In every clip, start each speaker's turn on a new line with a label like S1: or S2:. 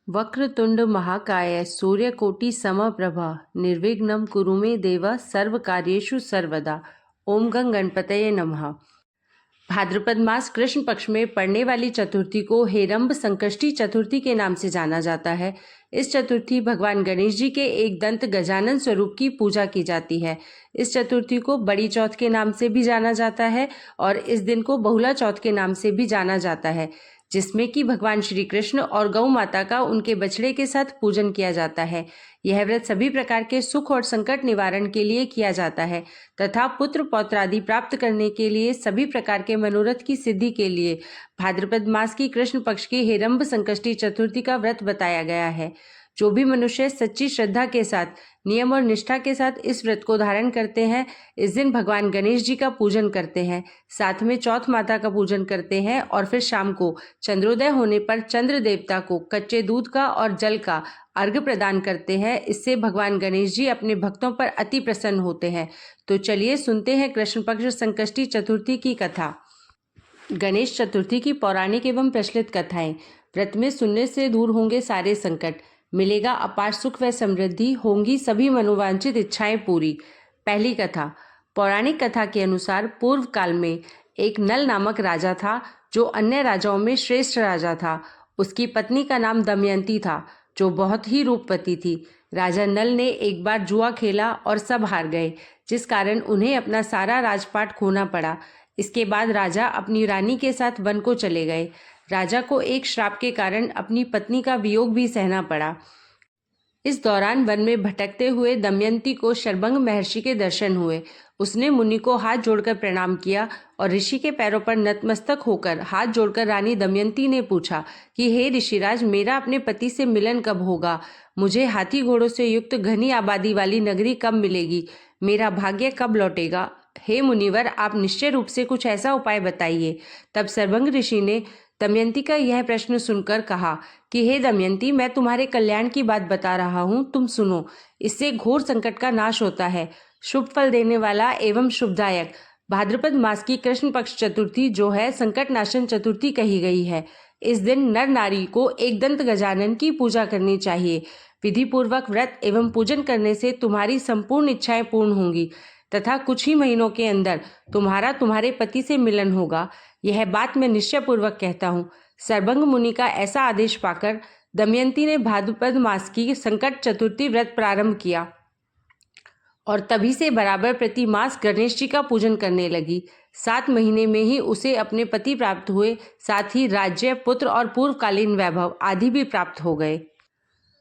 S1: वक्रतुंड महाकाय सूर्यकोटि समप्रभा निर्विघ्नं कुरु मे देव सर्वकार्येषु सर्वदा। ओम गं गणपतये नमः। भाद्रपद मास कृष्ण पक्ष में पड़ने वाली चतुर्थी को हेरंब संकष्टी चतुर्थी के नाम से जाना जाता है। इस चतुर्थी भगवान गणेश जी के एक दंत गजानन स्वरूप की पूजा की जाती है। इस चतुर्थी को बड़ी चौथ के नाम से भी जाना जाता है और इस दिन को बहुला चौथ के नाम से भी जाना जाता है, जिसमें कि भगवान श्री कृष्ण और गौ माता का उनके बछड़े के साथ पूजन किया जाता है। यह व्रत सभी प्रकार के सुख और संकट निवारण के लिए किया जाता है तथा पुत्र पौत्र आदि प्राप्त करने के लिए, सभी प्रकार के मनोरथ की सिद्धि के लिए भाद्रपद मास की कृष्ण पक्ष की हेरंब संकष्टी चतुर्थी का व्रत बताया गया है। जो भी मनुष्य सच्ची श्रद्धा के साथ, नियम और निष्ठा के साथ इस व्रत को धारण करते हैं, इस दिन भगवान गणेश जी का पूजन करते हैं, साथ में चौथ माता का पूजन करते हैं और फिर शाम को चंद्रोदय होने पर चंद्र देवता को कच्चे दूध का और जल का अर्घ्य प्रदान करते हैं। इससे भगवान गणेश जी अपने भक्तों पर अति प्रसन्न होते हैं। तो चलिए सुनते हैं कृष्ण पक्ष संकष्टी चतुर्थी की कथा। गणेश चतुर्थी की पौराणिक एवं प्रचलित कथाएं। व्रत में सुनने से दूर होंगे सारे संकट, मिलेगा अपार सुख व समृद्धि, होंगी सभी मनोवांछित इच्छाएं पूरी। पहली कथा। पौराणिक कथा के अनुसार पूर्व काल में एक नल नामक राजा था, जो अन्य राजाओं में श्रेष्ठ राजा था। उसकी पत्नी का नाम दमयंती था, जो बहुत ही रूपवती थी। राजा नल ने एक बार जुआ खेला और सब हार गए, जिस कारण उन्हें अपना सारा राजपाट खोना पड़ा। इसके बाद राजा अपनी रानी के साथ वन को चले गए। राजा को एक श्राप के कारण अपनी पत्नी का वियोग भी सहना पड़ा। इस दौरान वन में भटकते हुए दमयंती को शर्बंग महर्षि के दर्शन हुए। उसने मुनि को हाथ जोड़कर प्रणाम किया और ऋषि के पैरों पर नतमस्तक होकर हाथ जोड़कर रानी दमयंती ने पूछा कि हे ऋषिराज, मेरा अपने पति से मिलन कब होगा? मुझे हाथी घोड़ों से युक्त घनी आबादी वाली नगरी कब मिलेगी? मेरा भाग्य कब लौटेगा? हे मुनिवर, आप निश्चय रूप से कुछ ऐसा उपाय बताइए। तब सर्वंग ऋषि ने दमयंती का यह प्रश्न सुनकर कहा कि हे दमयंती, मैं तुम्हारे कल्याण की बात बता रहा हूँ, तुम सुनो। इससे घोर संकट का नाश होता है। शुभ फल देने वाला एवं शुभदायक भाद्रपद मास की कृष्ण पक्ष चतुर्थी जो है संकट नाशन चतुर्थी कही गई है। इस दिन नर नारी को एक दंत गजानन की पूजा करनी चाहिए। विधि पूर्वक व्रत एवं पूजन करने से तुम्हारी संपूर्ण इच्छाएं पूर्ण होंगी तथा कुछ ही महीनों के अंदर तुम्हारे पति से मिलन होगा। यह बात मैं निश्चय पूर्वक कहता हूँ। सर्वंग मुनि का ऐसा आदेश पाकर दमयंती ने भाद्रपद मास की संकट चतुर्थी व्रत प्रारंभ किया और तभी से बराबर प्रति मास गणेश जी का पूजन करने लगी। 7 महीने में ही उसे अपने पति प्राप्त हुए, साथ ही राज्य, पुत्र और पूर्वकालीन वैभव आदि भी प्राप्त हो गए।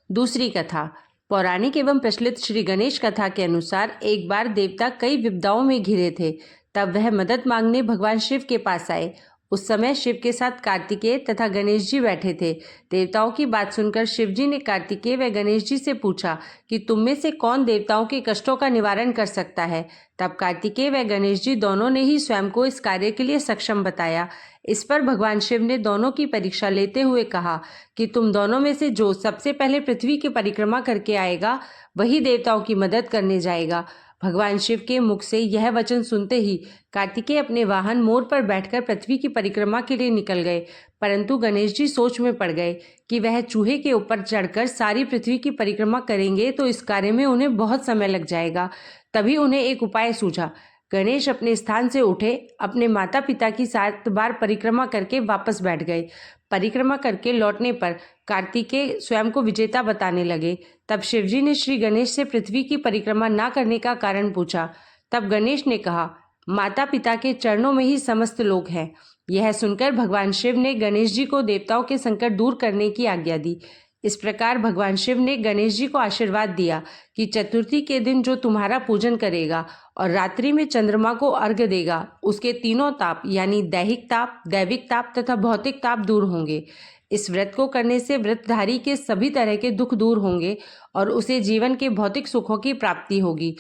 S1: दूसरी कथा। पौराणिक एवं प्रचलित श्री गणेश कथा के अनुसार एक बार देवता कई विपदाओं में घिरे थे। तब वह मदद मांगने भगवान शिव के पास आए। उस समय शिव के साथ कार्तिकेय तथा गणेश जी बैठे थे। देवताओं की बात सुनकर शिव जी ने कार्तिकेय व गणेश जी से पूछा कि तुम में से कौन देवताओं के कष्टों का निवारण कर सकता है। तब कार्तिकेय व गणेश जी दोनों ने ही स्वयं को इस कार्य के लिए सक्षम बताया। इस पर भगवान शिव ने दोनों की परीक्षा लेते हुए कहा कि तुम दोनों में से जो सबसे पहले पृथ्वी की परिक्रमा करके आएगा, वही देवताओं की मदद करने जाएगा। भगवान शिव के मुख से यह वचन सुनते ही कार्तिकेय अपने वाहन मोर पर बैठकर पृथ्वी की परिक्रमा के लिए निकल गए, परंतु गणेश जी सोच में पड़ गए कि वह चूहे के ऊपर चढ़कर सारी पृथ्वी की परिक्रमा करेंगे तो इस कार्य में उन्हें बहुत समय लग जाएगा। तभी उन्हें एक उपाय सूझा। गणेश अपने स्थान से उठे, अपने माता पिता की 7 बार परिक्रमा करके वापस बैठ गए। परिक्रमा करके लौटने पर कार्तिकेय स्वयं को विजेता बताने लगे। तब शिवजी ने श्री गणेश से पृथ्वी की परिक्रमा ना करने का कारण पूछा। तब गणेश ने कहा, माता पिता के चरणों में ही समस्त लोग हैं। यह सुनकर भगवान शिव ने गणेश जी को देवताओं के संकट दूर करने की आज्ञा दी। इस प्रकार भगवान शिव ने गणेश जी को आशीर्वाद दिया कि चतुर्थी के दिन जो तुम्हारा पूजन करेगा और रात्रि में चंद्रमा को अर्घ्य देगा, उसके तीनों ताप यानी दैहिक ताप, दैविक ताप तथा भौतिक ताप दूर होंगे। इस व्रत को करने से व्रतधारी के सभी तरह के दुख दूर होंगे और उसे जीवन के भौतिक सुखों की प्राप्ति होगी।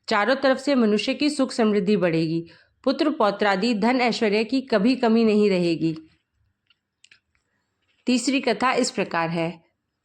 S1: चारों तरफ से मनुष्य की सुख समृद्धि बढ़ेगी। पुत्र पौत्रादि धन ऐश्वर्य की कभी कमी नहीं रहेगी। तीसरी कथा इस प्रकार है।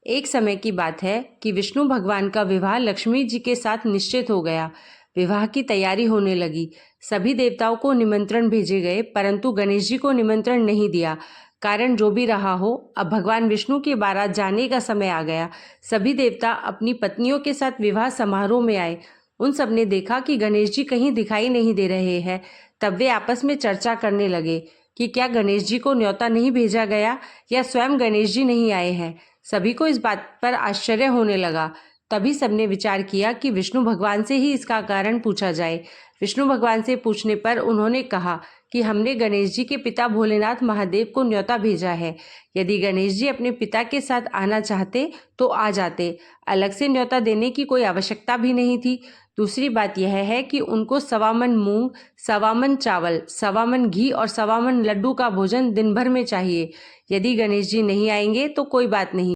S1: एक समय की बात है कि विष्णु भगवान का विवाह लक्ष्मी जी के साथ निश्चित हो गया। विवाह की तैयारी होने लगी। सभी देवताओं को निमंत्रण भेजे गए, परंतु गणेश जी को निमंत्रण नहीं दिया। कारण जो भी रहा हो, अब भगवान विष्णु की बारात जाने का समय आ गया। सभी देवता अपनी पत्नियों के साथ विवाह समारोह में आए। उन सब ने देखा कि गणेश जी कहीं दिखाई नहीं दे रहे हैं। तब वे आपस में चर्चा करने लगे कि क्या गणेश जी को न्योता नहीं भेजा गया या स्वयं गणेश जी नहीं आए हैं। सभी को इस बात पर आश्चर्य होने लगा। तभी सबने विचार किया कि विष्णु भगवान से ही इसका कारण पूछा जाए। विष्णु भगवान से पूछने पर उन्होंने कहा कि हमने गणेश जी के पिता भोलेनाथ महादेव को न्योता भेजा है। यदि गणेश जी अपने पिता के साथ आना चाहते तो आ जाते, अलग से न्योता देने की कोई आवश्यकता भी नहीं थी। दूसरी बात यह है कि उनको 1.25 मन मूंग, 1.25 मन चावल, 1.25 मन घी और 1.25 मन लड्डू का भोजन दिन भर में चाहिए। यदि गणेश जी नहीं आएंगे तो कोई बात नहीं,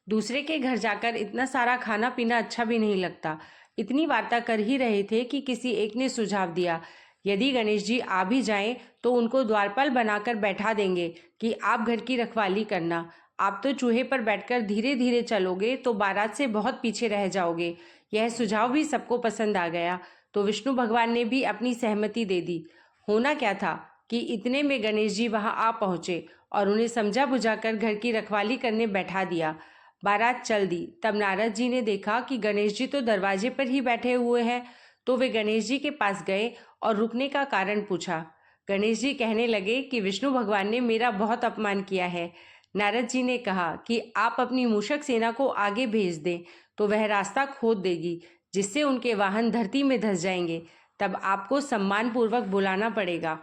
S1: दूसरे के घर जाकर इतना सारा खाना पीना अच्छा भी नहीं लगता। इतनी वार्ता कर ही रहे थे कि किसी एक ने सुझाव दिया, यदि गणेश जी आ भी जाएं तो उनको द्वारपाल बनाकर बैठा देंगे कि आप घर की रखवाली करना। आप तो चूहे पर बैठकर धीरे धीरे चलोगे तो बारात से बहुत पीछे रह जाओगे। यह सुझाव भी सबको पसंद आ गया तो विष्णु भगवान ने भी अपनी सहमति दे दी। होना क्या था कि इतने में गणेश जी वहां आ पहुंचे और उन्हें समझा बुझाकर घर की रखवाली करने बैठा दिया। बारात चल दी। तब नारद जी ने देखा कि गणेश जी तो दरवाजे पर ही बैठे हुए हैं, तो वे गणेश जी के पास गए और रुकने का कारण पूछा। गणेश जी कहने लगे कि विष्णु भगवान ने मेरा बहुत अपमान किया है। नारद जी ने कहा कि आप अपनी मूषक सेना को आगे भेज दें तो वह रास्ता खोद देगी, जिससे उनके वाहन धरती में धंस जाएंगे। तब आपको सम्मानपूर्वक बुलाना पड़ेगा।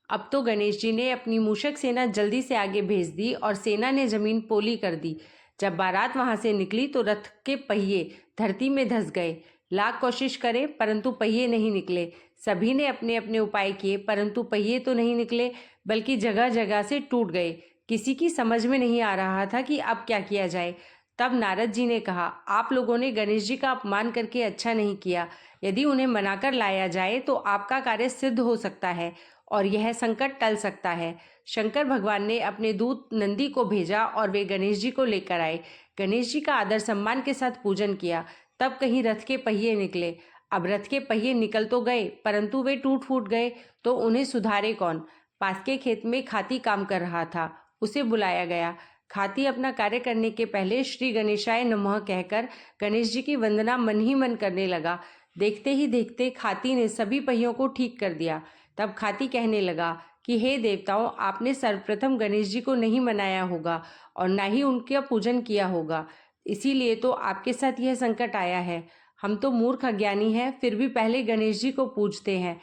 S1: अब तो गणेश जी ने अपनी मूषक सेना जल्दी से आगे भेज दी और सेना ने जमीन पोली कर दी। जब बारात वहां से निकली तो रथ के पहिए धरती में धंस गए। लाख कोशिश करें परंतु पहिए नहीं निकले। सभी ने अपने अपने उपाय किए परंतु पहिए तो नहीं निकले, बल्कि जगह जगह से टूट गए। किसी की समझ में नहीं आ रहा था कि अब क्या किया जाए। तब नारद जी ने कहा, आप लोगों ने गणेश जी का अपमान करके अच्छा नहीं किया। यदि उन्हें मनाकर लाया जाए तो आपका कार्य सिद्ध हो सकता है और यह संकट टल सकता है। शंकर भगवान ने अपने दूत नंदी को भेजा और वे गणेश जी को लेकर आए। गणेश जी का आदर सम्मान के साथ पूजन किया। तब कहीं रथ के पहिए निकले। अब रथ के पहिए निकल तो गए परंतु वे टूट फूट गए, तो उन्हें सुधारे कौन। पास के खेत में खाती काम कर रहा था, उसे बुलाया गया। खाती अपना कार्य करने के पहले श्री गणेशाय नमः कहकर गणेश जी की वंदना मन ही मन करने लगा। देखते ही देखते खाती ने सभी पहियों को ठीक कर दिया। तब खाती कहने लगा कि हे देवताओं, आपने सर्वप्रथम गणेश जी को नहीं मनाया होगा और ना ही उनका पूजन किया होगा, इसीलिए तो आपके साथ यह संकट आया है। हम तो मूर्ख अज्ञानी हैं, फिर भी पहले गणेश जी को पूजते हैं,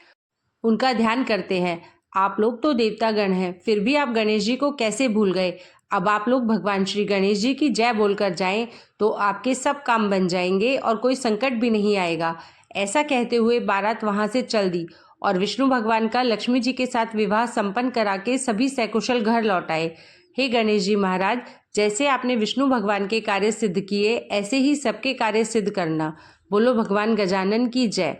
S1: उनका ध्यान करते हैं। आप लोग तो देवतागण हैं, फिर भी आप गणेश जी को कैसे भूल गए। अब आप लोग भगवान श्री गणेश जी की जय बोलकर जाएं तो आपके सब काम बन जाएंगे और कोई संकट भी नहीं आएगा। ऐसा कहते हुए बारात वहां से चल दी और विष्णु भगवान का लक्ष्मी जी के साथ विवाह संपन्न करा के सभी सकुशल घर लौट आए। हे गणेश जी महाराज, जैसे आपने विष्णु भगवान के कार्य सिद्ध किए, ऐसे ही सबके कार्य सिद्ध करना। बोलो भगवान गजानन की जय।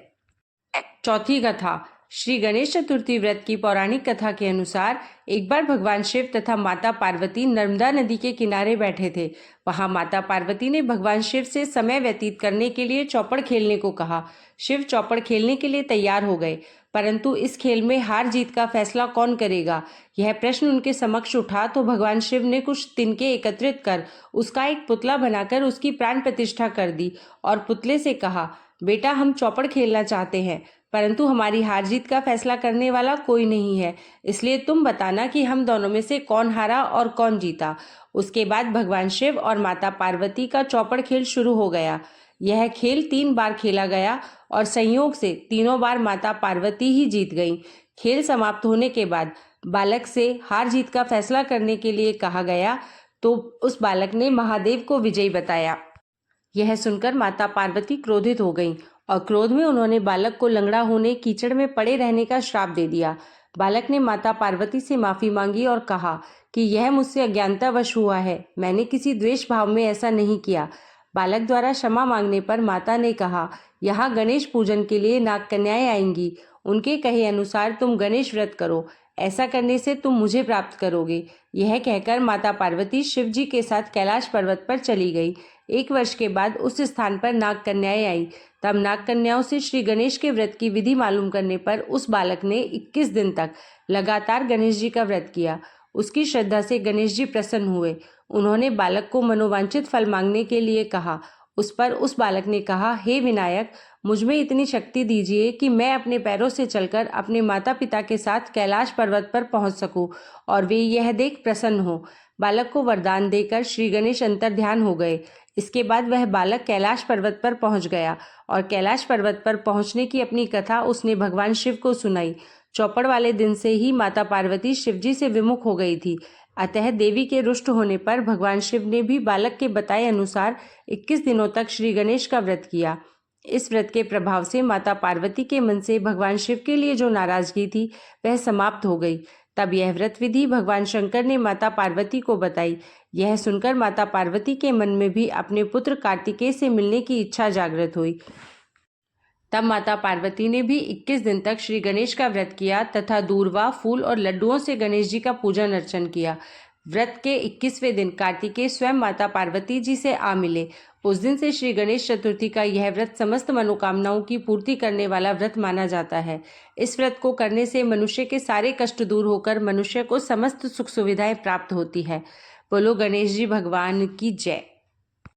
S1: चौथी कथा। श्री गणेश चतुर्थी व्रत की पौराणिक कथा के अनुसार एक बार भगवान शिव तथा माता पार्वती नर्मदा नदी के किनारे बैठे थे। वहां माता पार्वती ने भगवान शिव से समय व्यतीत करने के लिए चौपड़ खेलने को कहा। शिव चौपड़ खेलने के लिए तैयार हो गए, परंतु इस खेल में हार जीत का फैसला कौन करेगा, यह प्रश्न उनके समक्ष उठा तो भगवान शिव ने कुछ तिनके एकत्रित कर उसका एक पुतला बनाकर उसकी प्राण प्रतिष्ठा कर दी और पुतले से कहा, बेटा, हम चौपड़ खेलना चाहते हैं परंतु हमारी हार जीत का फैसला करने वाला कोई नहीं है, इसलिए तुम बताना कि हम दोनों में से कौन हारा और कौन जीता। उसके बाद भगवान शिव और माता पार्वती का चौपड़ खेल शुरू हो गया। यह खेल 3 बार खेला गया और संयोग से तीनों बार माता पार्वती ही जीत गईं। खेल समाप्त होने के बाद बालक से हार जीत का फैसला करने के लिए कहा गया तो उस बालक ने महादेव को विजयी बताया। यह सुनकर माता पार्वती क्रोधित हो गईं और क्रोध में उन्होंने बालक को लंगड़ा होने, कीचड़ में पड़े रहने का श्राप दे दिया। बालक ने माता पार्वती से माफी मांगी और कहा कि यह मुझसे अज्ञानतावश हुआ है, मैंने किसी द्वेष भाव में ऐसा नहीं किया। बालक द्वारा क्षमा मांगने पर माता ने कहा, यहाँ गणेश पूजन के लिए नाग कन्याएं आएंगी, उनके कहे अनुसार तुम गणेश व्रत करो, ऐसा करने से तुम मुझे प्राप्त करोगे। यह कहकर माता पार्वती शिव जी के साथ कैलाश पर्वत पर चली गई। 1 वर्ष के बाद उस स्थान पर नाग कन्याएं आई। तब नाग कन्याओं से श्री गणेश के व्रत की विधि मालूम करने पर उस बालक ने 21 दिन तक लगातार गणेश जी का व्रत किया। उसकी श्रद्धा से गणेश जी प्रसन्न हुए। उन्होंने बालक को मनोवांछित फल मांगने के लिए कहा। उस पर उस बालक ने कहा, हे विनायक, मुझमें इतनी शक्ति दीजिए कि मैं अपने पैरों से चलकर अपने माता पिता के साथ कैलाश पर्वत पर पहुंच सकूं और वे यह देख प्रसन्न हो। बालक को वरदान देकर श्री गणेश अंतर्ध्यान हो गए। इसके बाद वह बालक कैलाश पर्वत पर पहुंच गया और कैलाश पर्वत पर पहुंचने की अपनी कथा उसने भगवान शिव को सुनाई। चौपड़ वाले दिन से ही माता पार्वती शिवजी से विमुख हो गई थी। अतः देवी के रुष्ट होने पर भगवान शिव ने भी बालक के बताए अनुसार 21 दिनों तक श्री गणेश का व्रत किया। इस व्रत के प्रभाव से माता पार्वती के मन से भगवान शिव के लिए जो नाराजगी थी वह समाप्त हो गई। तब यह व्रत विधि भगवान शंकर ने माता पार्वती को बताई। यह सुनकर माता पार्वती के मन में भी अपने पुत्र कार्तिकेय से मिलने की इच्छा जागृत हुई। तब माता पार्वती ने भी 21 दिन तक श्री गणेश का व्रत किया तथा दूर्वा, फूल और लड्डुओं से गणेश जी का पूजन अर्चन किया। व्रत के 21वें दिन कार्तिकेय स्वयं माता पार्वती जी से आ मिले। उस दिन से श्री गणेश चतुर्थी का यह व्रत समस्त मनोकामनाओं की पूर्ति करने वाला व्रत माना जाता है। इस व्रत को करने से मनुष्य के सारे कष्ट दूर होकर मनुष्य को समस्त सुख सुविधाएं प्राप्त होती है। बोलो गणेश जी भगवान की जय।